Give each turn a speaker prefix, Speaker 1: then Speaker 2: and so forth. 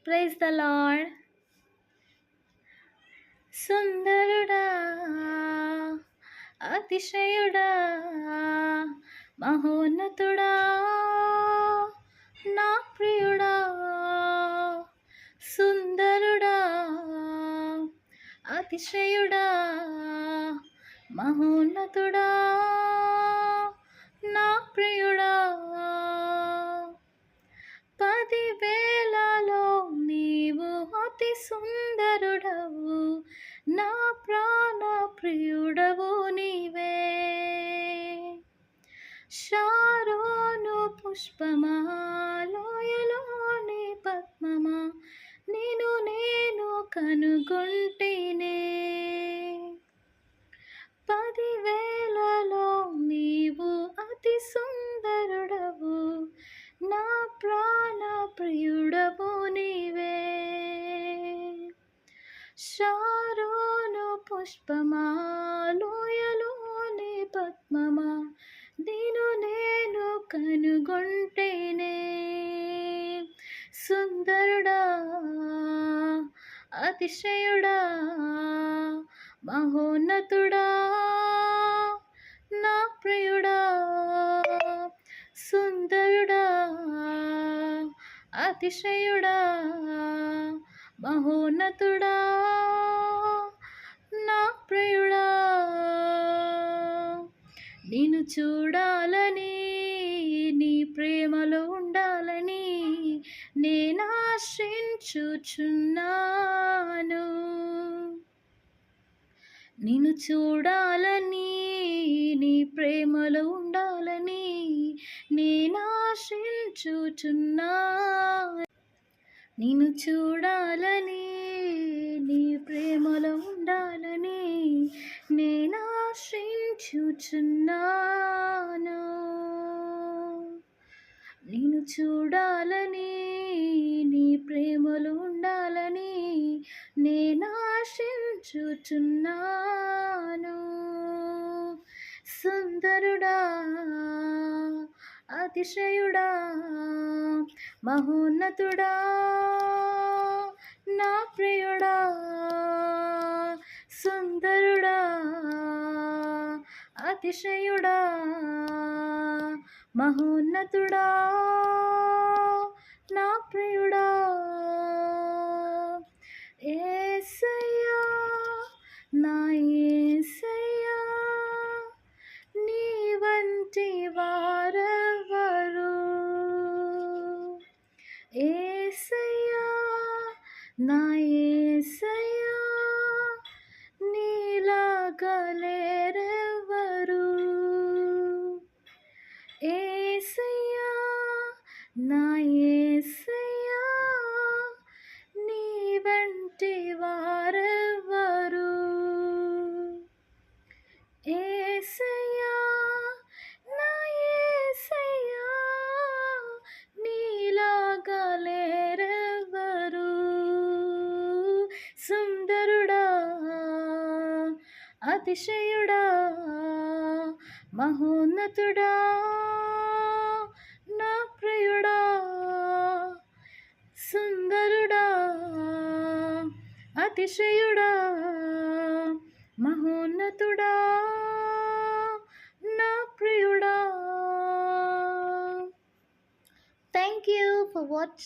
Speaker 1: Praise the lord. సుందరుడా, అతిశయుడా, మహోన్నతుడా, నా ప్రియుడా. సుందరుడా, అతిశయుడా, మహోన్నతుడా, నా ప్రియుడా. 10,000లో నీవు అతి సుందరుడవు, నా ప్రాణ ప్రియుడవు నీవే. షారోను పుష్పమా, లోయలోని పద్మమా, నేను కనుగొంటినే. 10,000లో నీవు అతి సుందరుడవు, నా ప్రాణ ప్రియుడవు నీవే. షారోను పుష్పమా, లోయలోని పద్మమా, నేను కనుగొంటేనే. సుందరుడా, అతిశయుడా, మహోన్నతుడా, నా ప్రియుడా. సుందరుడా, అతిశయుడా, మహోన్నతుడా, నా ప్రియుడా. నిన్ను చూడాలని, నీ ప్రేమలో ఉండాలని నేను ఆశించుచున్నాను. నిన్ను చూడాలని, నీ ప్రేమలో ఉండాలని నేను ఆశించుచున్నాను. నిన్ను చూడాలని, నీ ప్రేమలో ఉండాలని నేను ఆశించుచున్నాను. నిన్ను చూడాలని, నీ ప్రేమలో ఉండాలని నేను ఆశించుచున్నాను. సుందరుడా, అతిశయుడా, మహోన్నతుడా, నా ప్రియుడా. సుందరుడా, అతిశయుడా, మహోన్నతుడా, నా ప్రియుడా. యేసయ్యా, నా యేసయ్యా, నీ వంటి వారెవరు. యేసయ్యా, నా యేసయ్యా, నీలాగా లేరెవరు. యేసయ్యా, నా యేసయ్యా, నీ వంటి వారెవరు. యేసయ్యా, నా యేసయ్యా, నీలాగా లేరెవరు. సుందరుడా, అతిశయుడా, మహోన్నతుడా, నా ప్రియుడా. సుందరుడా, అతిశయుడా, మహోన్నతుడా, నా ప్రియుడా. Thank you for watching.